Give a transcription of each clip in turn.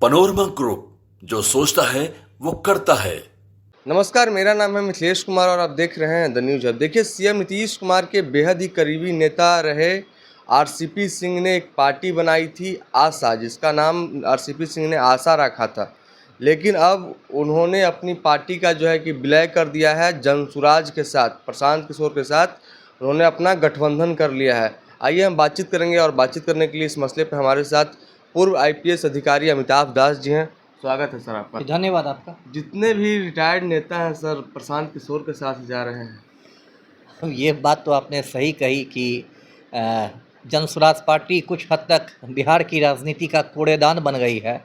Panorama group, जो सोचता है वो करता है। नमस्कार, मेरा नाम है मिथिलेश कुमार और आप देख रहे हैं द न्यूज हब। देखिए, सीएम नीतीश कुमार के बेहद ही करीबी नेता रहे आरसीपी सिंह ने एक पार्टी बनाई थी आशा, जिसका नाम आरसीपी सिंह ने आशा रखा था। लेकिन अब उन्होंने अपनी पार्टी का जो है कि विलय कर दिया है जनसुराज के साथ, प्रशांत किशोर के साथ उन्होंने अपना गठबंधन कर लिया है। आइए हम बातचीत करेंगे और बातचीत करने के लिए इस मसले पर हमारे साथ पूर्व आईपीएस अधिकारी अमिताभ दास जी हैं। स्वागत है सर आपका। धन्यवाद आपका। जितने भी रिटायर्ड नेता हैं सर, प्रशांत किशोर के साथ जा रहे हैं। ये बात तो आपने सही कही कि जनसुराज पार्टी कुछ हद तक बिहार की राजनीति का कूड़ेदान बन गई है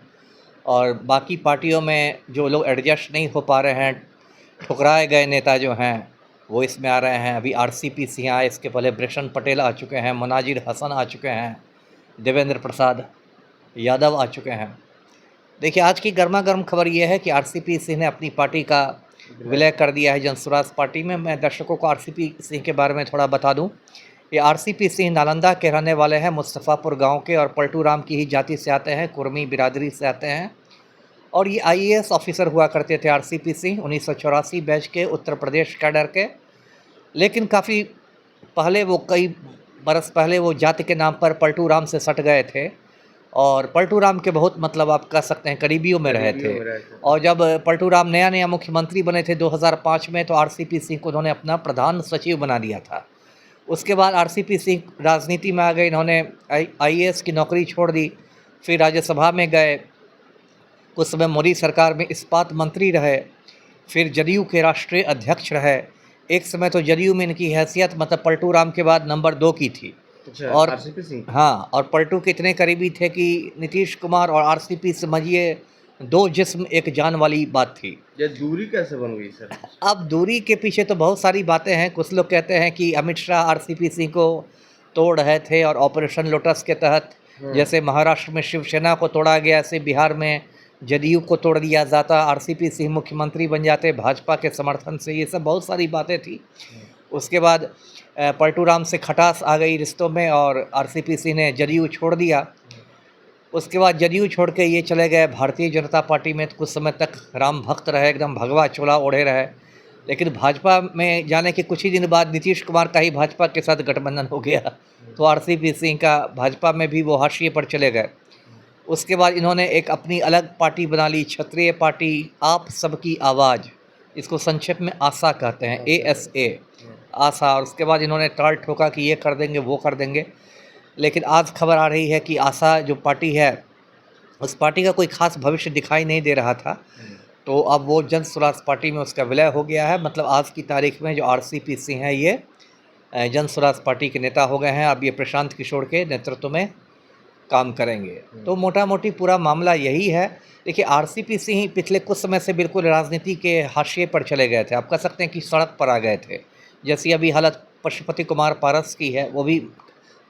और बाकी पार्टियों में जो लोग एडजस्ट नहीं हो पा रहे हैं, ठुकराए गए नेता जो हैं वो इसमें आ रहे हैं। अभी आरसीपी सिंह आए, इसके पहले बृषण पटेल आ चुके हैं, मनाजिर हसन आ चुके हैं, देवेंद्र प्रसाद यादव आ चुके हैं। देखिए, आज की गर्मा गर्म खबर ये है कि आरसीपी सिंह ने अपनी पार्टी का विलय कर दिया है जनसुराज पार्टी में। मैं दर्शकों को आरसीपी सिंह के बारे में थोड़ा बता दूं। ये आरसीपी सिंह नालंदा के रहने वाले हैं, मुस्तफ़ापुर गांव के, और पलटू राम की ही जाति से आते हैं, कुर्मी बिरादरी से आते हैं। और ये आईएएस ऑफिसर हुआ करते थे आरसीपी सिंह, 1984 बैच के, उत्तर प्रदेश कैडर के। लेकिन काफ़ी पहले वो, कई बरस पहले वो जाति के नाम पर पलटू राम से सट गए थे और पलटू राम के बहुत, मतलब आप कह सकते हैं, करीबियों में रहे थे। और जब पलटू राम नया नया मुख्यमंत्री बने थे 2005 में, तो आरसीपी सिंह को उन्होंने अपना प्रधान सचिव बना दिया था। उसके बाद आरसीपी सिंह राजनीति में आ गए, इन्होंने आईएएस की नौकरी छोड़ दी, फिर राज्यसभा में गए, कुछ समय मोदी सरकार में इस्पात मंत्री रहे, फिर जदयू के राष्ट्रीय अध्यक्ष रहे। एक समय तो जदयू में इनकी हैसियत, मतलब पलटू राम के बाद नंबर 2 की थी। अच्छा, और आरसीपी सिंह। हाँ, और पलटू के इतने करीबी थे कि नीतीश कुमार और आरसीपी, समझिए, दो जिस्म एक जान वाली बात थी। ये दूरी कैसे बन गई सर? अब दूरी के पीछे तो बहुत सारी बातें हैं। कुछ लोग कहते हैं कि अमित शाह आरसीपी सिंह को तोड़ रहे थे और ऑपरेशन लोटस के तहत, जैसे महाराष्ट्र में शिवसेना को तोड़ा गया, ऐसे बिहार में जदयू को तोड़ दिया जाता, आरसीपी सिंह मुख्यमंत्री बन जाते भाजपा के समर्थन से। ये सब बहुत सारी बातें थी। उसके बाद पलटू राम से खटास आ गई रिश्तों में और आरसीपी सिंह ने जदयू छोड़ दिया। उसके बाद जदयू छोड़ के ये चले गए भारतीय जनता पार्टी में। तो कुछ समय तक राम भक्त रहे, एकदम भगवा चोला ओढ़े रहे। लेकिन भाजपा में जाने के कुछ ही दिन बाद नीतीश कुमार का ही भाजपा के साथ गठबंधन हो गया, तो आरसीपी सिंह का भाजपा में भी वो हाशिए पर चले गए। उसके बाद इन्होंने एक अपनी अलग पार्टी बना ली, क्षत्रिय पार्टी, आप सबकी आवाज़, इसको संक्षेप में आशा कहते हैं, ASA, आशा। और उसके बाद इन्होंने टाल ठोका कि ये कर देंगे, वो कर देंगे। लेकिन आज खबर आ रही है कि आशा जो पार्टी है, उस पार्टी का कोई खास भविष्य दिखाई नहीं दे रहा था। तो अब वो जनसुराज पार्टी में उसका विलय हो गया है। मतलब आज की तारीख में जो आरसीपी सिंह है, ये जनसुराज पार्टी के नेता हो गए हैं। अब ये प्रशांत किशोर के नेतृत्व में काम करेंगे। तो मोटा मोटी पूरा मामला यही है। देखिए, आरसीपी सिंह पिछले कुछ समय से बिल्कुल राजनीति के हाशिए पर चले गए थे, आप कह सकते हैं कि सड़क पर आ गए थे। जैसी अभी हालत पशुपति कुमार पारस की है, वो भी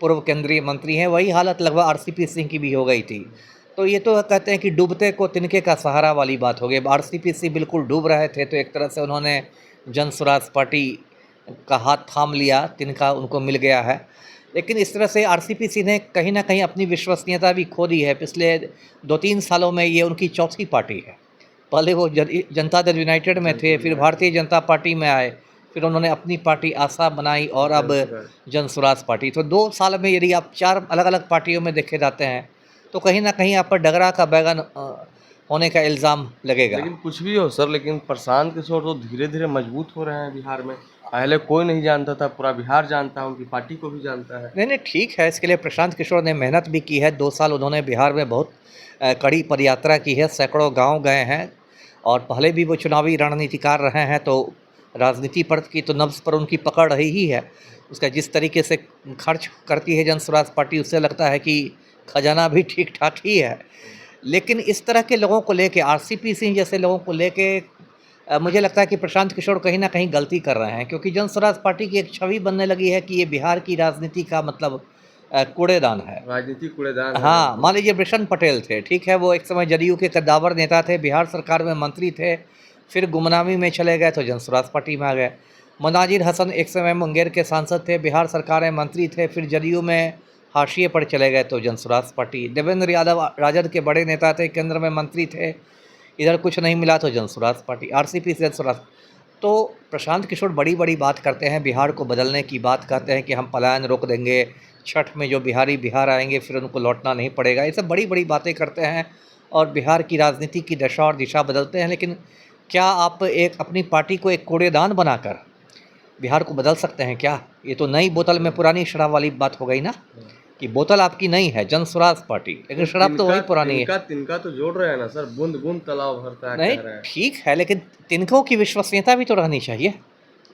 पूर्व केंद्रीय मंत्री हैं, वही हालत लगभग आरसीपी सिंह की भी हो गई थी। तो ये तो कहते हैं कि डूबते को तिनके का सहारा वाली बात हो गई। आरसीपी सिंह बिल्कुल डूब रहे थे, तो एक तरह से उन्होंने जनसुराज पार्टी का हाथ थाम लिया, तिनका उनको मिल गया है। लेकिन इस तरह से आरसीपी सिंह ने कहीं ना कहीं अपनी विश्वसनीयता भी खो दी है। पिछले 2-3 सालों में ये उनकी चौथी पार्टी है। पहले वो जनता दल यूनाइटेड में थे, फिर भारतीय जनता पार्टी में आए, फिर उन्होंने अपनी पार्टी आशा बनाई और अब जनसुराज पार्टी। तो 2 साल में यदि आप 4 अलग अलग पार्टियों में देखे जाते हैं, तो कहीं ना कहीं आप पर डगरा का बैगन होने का इल्ज़ाम लगेगा। लेकिन कुछ भी हो सर, लेकिन प्रशांत किशोर तो धीरे धीरे मजबूत हो रहे हैं बिहार में। पहले कोई नहीं जानता था, पूरा बिहार जानता है, उनकी पार्टी को भी जानता है। नहीं नहीं, ठीक है, इसके लिए प्रशांत किशोर ने मेहनत भी की है। 2 साल उन्होंने बिहार में बहुत कड़ी पदयात्रा की है, सैकड़ों गांव गए हैं और पहले भी वो चुनावी रणनीतिकार रहे हैं। तो राजनीति पर की तो नब्ज़ पर उनकी पकड़ रही ही है। उसका जिस तरीके से खर्च करती है जनसुराज पार्टी, उससे लगता है कि खजाना भी ठीक ठाक ही है। लेकिन इस तरह के लोगों को लेके, आरसीपी सिंह जैसे लोगों को लेके, मुझे लगता है कि प्रशांत किशोर कहीं ना कहीं गलती कर रहे हैं, क्योंकि जनसुराज पार्टी की एक छवि बनने लगी है कि ये बिहार की राजनीति का, मतलब, कूड़ेदान है, राजनीतिक कूड़ेदान है। हाँ, मान लीजिए बृषण पटेल थे, ठीक है, वो एक समय जदयू के कद्दावर नेता थे, बिहार सरकार में मंत्री थे, फिर गुमनामी में चले गए तो जनसुराज पार्टी में आ गए। मनाजिर हसन एक समय मुंगेर के सांसद थे, बिहार सरकार में मंत्री थे, फिर जदयू में हाशिए पर चले गए तो जनसुराज पार्टी। देवेंद्र यादव राजद के बड़े नेता थे, केंद्र में मंत्री थे, इधर कुछ नहीं मिला तो जनसुराज पार्टी, आरसीपी से जनसुराज। तो प्रशांत किशोर बड़ी बड़ी बात करते हैं, बिहार को बदलने की बात करते हैं कि हम पलायन रोक देंगे, छठ में जो बिहारी बिहार आएंगे फिर उनको लौटना नहीं पड़ेगा, ये सब बड़ी बड़ी बातें करते हैं और बिहार की राजनीति की दशा और दिशा बदलते हैं। लेकिन क्या आप एक अपनी पार्टी को एक कूड़ेदान बनाकर बिहार को बदल सकते हैं क्या? ये तो नई बोतल में पुरानी शराब वाली बात हो गई ना, कि बोतल आपकी नई है जनसुराज पार्टी, लेकिन शराब तो वही पुरानी है। तिनका तो जोड़ रहे हैं ना सर, बूंद बूंद तालाब भरता है नहीं कह रहे हैं। ठीक है, लेकिन तिनकों की विश्वसनीयता भी तो रहनी चाहिए।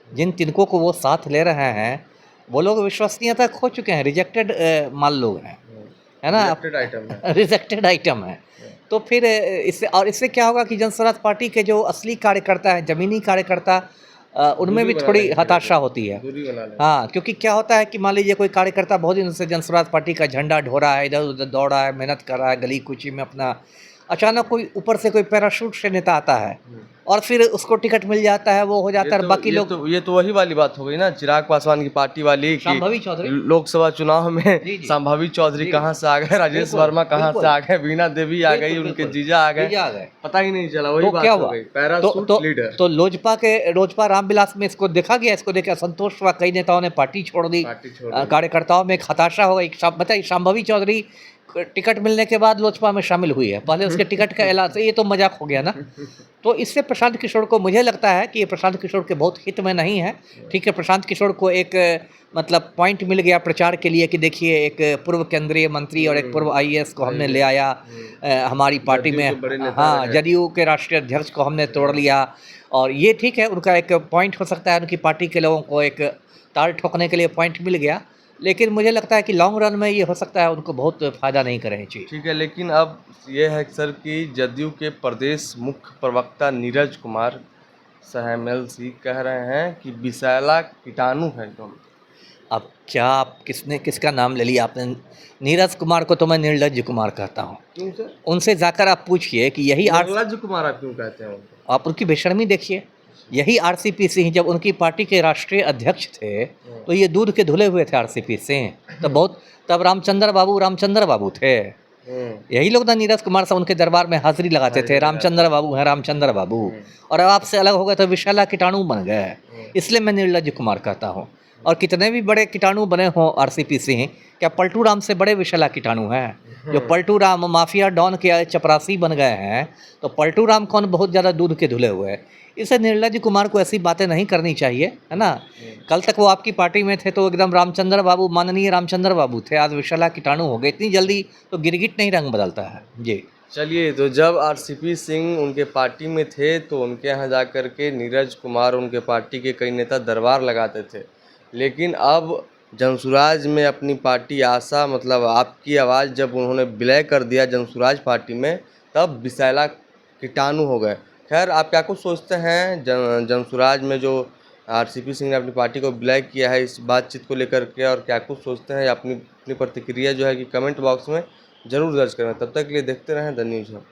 जिन तिनकों को वो साथ ले रहे हैं वो लोग विश्वसनीयता खो चुके हैं, रिजेक्टेड माल लोग हैं, है ना, Rejected item है। रिजेक्टेड आइटम है। तो फिर इससे क्या होगा कि जनसुराज पार्टी के जो असली कार्यकर्ता हैं, ज़मीनी कार्यकर्ता, उनमें भी दूरी बना थोड़ी लेंगे, हताशा होती है। दूरी बना लें। हाँ, क्योंकि क्या होता है कि मान लीजिए कोई कार्यकर्ता बहुत दिन से जनसुराज पार्टी का झंडा ढो रहा है, इधर उधर दौड़ रहा है, मेहनत कर रहा है गली कूची में अपना, अचानक कोई ऊपर से कोई पैराशूट से नेता आता है और फिर उसको टिकट मिल जाता है, वो हो जाता है, और बाकी लोग ये तो वही वाली बात हो गई ना, चिराग पासवान की पार्टी वाली कि शांभवी चौधरी, लोकसभा चुनाव में जी, जी। संभावी चौधरी जी। कहाँ से आ गए, राजेश बिल्कुल, वर्मा कहाँ बिल्कुल। से आ गए, बीना देवी आ गई, बिल्कुल, उनके बिल्कुल। जीजा आ गए, जीजा आ गए। पता ही नहीं चला, वही तो बात क्या हो हुआ? गई। पैराशूट लीडर तो लोजपा रामविलास में इसको देखा गया, इसको देख असंतोष हुआ, कई नेताओं ने पार्टी छोड़ दी, पार्टी छोड़ दी। कार्यकर्ताओं में एक हताशा हो गई। बताइए, शांभवी चौधरी टिकट मिलने के बाद लोजपा में शामिल हुई है, पहले उसके टिकट का ऐलान, ये तो मजाक हो गया ना। तो इससे प्रशांत किशोर को, मुझे लगता है कि ये प्रशांत किशोर के बहुत हित में नहीं है। ठीक है, प्रशांत किशोर को एक मतलब पॉइंट मिल गया प्रचार के लिए कि देखिए एक पूर्व केंद्रीय मंत्री और एक पूर्व आईएएस को हमने ले आया हमारी पार्टी जदयू में, के बड़े नेता हाँ, रहे। जदयू के राष्ट्रीय अध्यक्ष को हमने तोड़ लिया, और ये ठीक है, उनका एक पॉइंट हो सकता है, उनकी पार्टी के लोगों को एक ताल ठोकने के लिए पॉइंट मिल गया। लेकिन मुझे लगता है कि लॉन्ग रन में ये हो सकता है उनको बहुत फ़ायदा नहीं करें चाहिए। ठीक है, लेकिन अब ये है सर कि जदयू के प्रदेश मुख्य प्रवक्ता नीरज कुमार सहमल सिंह कह रहे हैं कि विषैला कीटाणु है एकदम। अब क्या आप किसका नाम ले लिया आपने? नीरज कुमार को तो मैं निर्लज्ज कुमार कहता हूँ। क्यों सर? उनसे जाकर आप पूछिए कि यही निर्लज्ज कुमार आप क्यों कहते हैं उनको? आप उनकी बेशर्मी देखिए। यही आरसीपी सिंह जब उनकी पार्टी के राष्ट्रीय अध्यक्ष थे तो ये दूध के धुले हुए थे आरसीपी सिंह, तब रामचंद्र बाबू थे। यही लोग ना नीरज कुमार साहब उनके दरबार में हाजिरी लगाते थे, रामचंद्र बाबू हैं, रामचंद्र बाबू, और अब आपसे अलग हो गए तो विषैला कीटाणु बन गए। इसलिए मैं निर्लज्ज कुमार कहता हूँ। और कितने भी बड़े कीटाणु बने हों आरसीपी सिंह, क्या पलटू राम से बड़े विषैला कीटाणु हैं? जो पलटू राम माफिया डॉन के चपरासी बन गए हैं, तो पलटू राम कौन बहुत ज़्यादा दूध के धुले हुए हैं? इसे निर्लज्ज कुमार को ऐसी बातें नहीं करनी चाहिए, है ना। कल तक वो आपकी पार्टी में थे तो एकदम रामचंद्र बाबू, माननीय रामचंद्र बाबू थे, आज विषैला कीटाणु हो गए। इतनी जल्दी तो गिरगिट नहीं रंग बदलता है जी। चलिए, तो जब आरसीपी सिंह उनके पार्टी में थे तो उनके यहाँ जा कर के नीरज कुमार उनके पार्टी के कई नेता दरबार लगाते थे, लेकिन अब जनसुराज में अपनी पार्टी आशा, मतलब आपकी आवाज़, जब उन्होंने विलय कर दिया जनसुराज पार्टी में, तब विषैला कीटाणु हो गए। खैर, आप क्या कुछ सोचते हैं जनसुराज में जो आरसीपी सिंह ने अपनी पार्टी को विलय किया है, इस बातचीत को लेकर के, और क्या कुछ सोचते हैं? अपनी प्रतिक्रिया जो है कि कमेंट बॉक्स में ज़रूर दर्ज करें। तब तक के लिए देखते रहें द न्यूज़ हब।